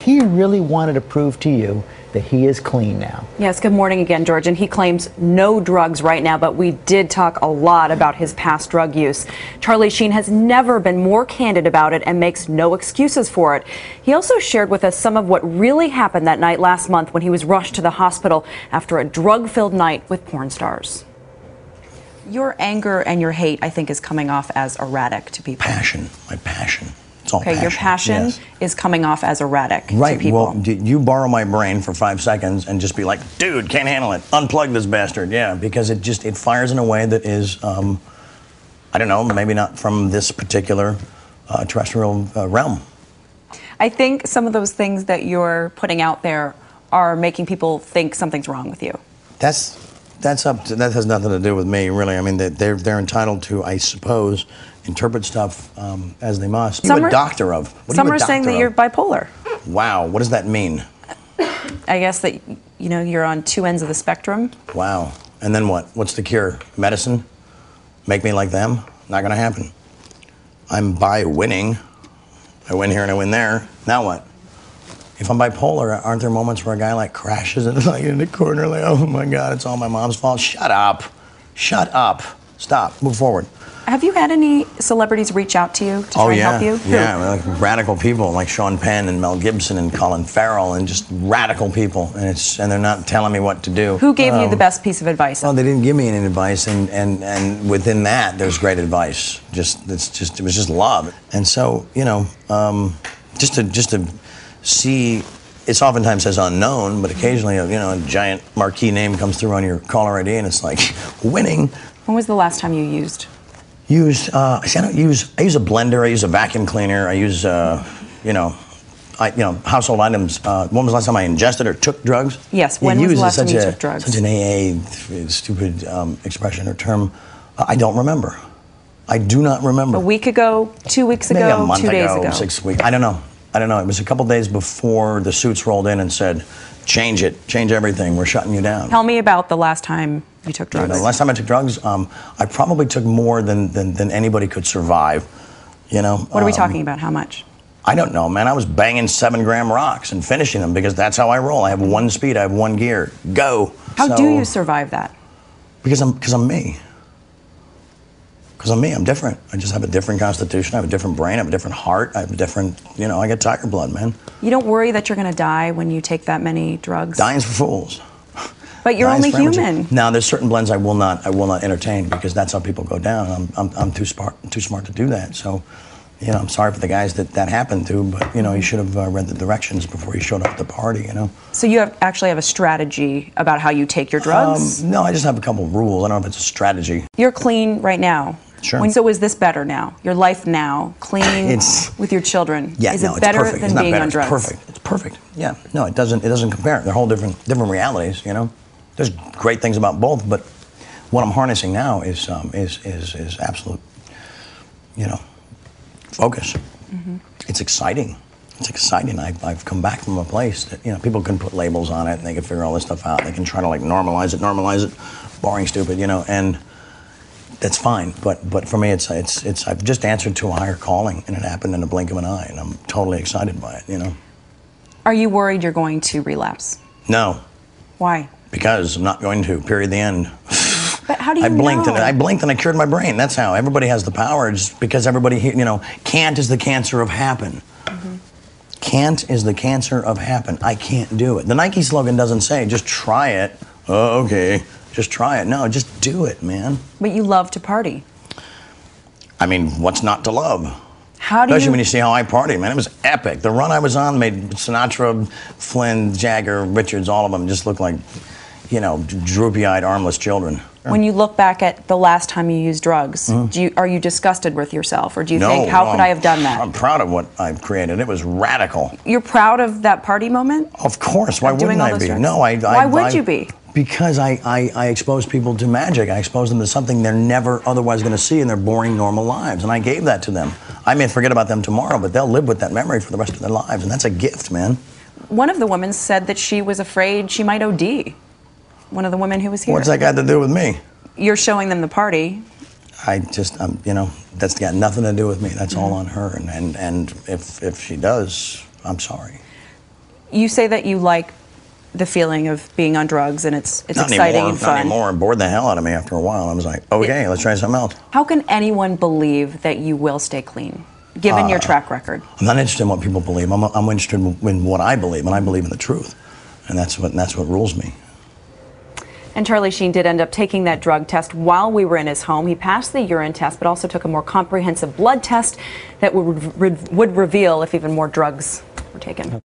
he really wanted to prove to you that he is clean now. Yes, good morning again, George. And he claims no drugs right now, but we did talk a lot about his past drug use. Charlie Sheen has never been more candid about it and makes no excuses for it. He also shared with us some of what really happened that night last month when he was rushed to the hospital after a drug-filled night with porn stars. Your anger and your hate, I think, is coming off as erratic to people. Passion, my passion. It's all okay, passion. Your passion yes. is coming off as erratic right. to people. Well, you borrow my brain for 5 seconds and just be like, dude, can't handle it. Unplug this bastard. Yeah, because it fires in a way that is, I don't know, maybe not from this particular terrestrial realm. I think some of those things that you're putting out there are making people think something's wrong with you. That has nothing to do with me, really. I mean, they're entitled to, I suppose, interpret stuff as they must. What are you a doctor of? Some are saying that you're bipolar. Wow, what does that mean? I guess that, you know, you're on 2 ends of the spectrum. Wow. And then what? What's the cure? Medicine? Make me like them? Not gonna happen. I'm bi-winning. I win here and I win there. Now what? If I'm bipolar, aren't there moments where a guy like crashes and like in the corner, like, oh my God, it's all my mom's fault? Shut up. Shut up. Stop. Move forward. Have you had any celebrities reach out to you to try and help you? Yeah, like radical people like Sean Penn and Mel Gibson and Colin Farrell and just radical people, and they're not telling me what to do. Who gave you the best piece of advice? Well, they didn't give me any advice, and within that, there's great advice. It was just love, and so you know, just to see. It's oftentimes says unknown, but occasionally, a giant marquee name comes through on your caller ID, and it's like winning. When was the last time you used? I use a blender, I use a vacuum cleaner, I use household items. When was the last time I ingested or took drugs? Yes, when was the last time you took drugs? Such an AA stupid expression or term. I don't remember. I do not remember. A week ago, 2 weeks ago, maybe a month 2 days ago, 6 weeks. I don't know. It was a couple days before the suits rolled in and said, change it, change everything, we're shutting you down. Tell me about the last time you took drugs. The last time I took drugs, I probably took more than anybody could survive. What are we talking about? How much? I don't know, man. I was banging 7-gram rocks and finishing them because that's how I roll. I have one speed, I have one gear. Go. How do you survive that? Because I'm me. Because I'm me, I'm different. I just have a different constitution, I have a different brain, I have a different heart, I have a different, I get tiger blood, man. You don't worry that you're going to die when you take that many drugs? Dying's for fools. But you're only human. Now, there's certain blends I will not entertain because that's how people go down. I'm too smart to do that. So, I'm sorry for the guys that happened to, but you should have read the directions before you showed up at the party. So you actually have a strategy about how you take your drugs? No, I just have a couple of rules. I don't know if it's a strategy. You're clean right now. Sure. So is this better now? Your life now, clean with your children? Yeah, is no, it it's better perfect. than It's not being better. on drugs? It's perfect. It's perfect. Yeah. No, it doesn't compare. They're whole different realities. There's great things about both, but what I'm harnessing now is absolute, focus. Mm-hmm. It's exciting. It's exciting. I've come back from a place that people can put labels on it and they can figure all this stuff out. They can try to normalize it, boring, stupid, and that's fine. But for me, it's I've just answered to a higher calling, and it happened in the blink of an eye, and I'm totally excited by it. Are you worried you're going to relapse? No. Why? Because I'm not going to. Period. The end. But how do you know? I blinked and I cured my brain. That's how. Everybody has the power. Just because everybody, can't is the cancer of happen. Mm-hmm. Can't is the cancer of happen. I can't do it. The Nike slogan doesn't say just try it. Oh, okay. Just try it. No, just do it, man. But you love to party. I mean, what's not to love? Especially when you see how I party, man. It was epic. The run I was on made Sinatra, Flynn, Jagger, Richards, all of them just look like, droopy-eyed, armless children. When you look back at the last time you used drugs, are you disgusted with yourself, or do you think, how could I have done that? I'm proud of what I've created. It was radical. You're proud of that party moment? Of course. Why wouldn't I be? Drugs? No, Why would you be? Because I expose people to magic. I expose them to something they're never otherwise going to see in their boring, normal lives. And I gave that to them. I may forget about them tomorrow, but they'll live with that memory for the rest of their lives. And that's a gift, man. One of the women said that she was afraid she might OD. One of the women who was here. What's that got to do with me? You're showing them the party. That's got nothing to do with me. That's all on her. And if she does, I'm sorry. You say that you like the feeling of being on drugs, and it's Not exciting anymore, and fun. Not anymore. It bored the hell out of me after a while. I was like, okay, let's try something else. How can anyone believe that you will stay clean, given your track record? I'm not interested in what people believe. I'm interested in what I believe, and I believe in the truth, and that's what rules me. And Charlie Sheen did end up taking that drug test while we were in his home. He passed the urine test, but also took a more comprehensive blood test that would reveal if even more drugs were taken.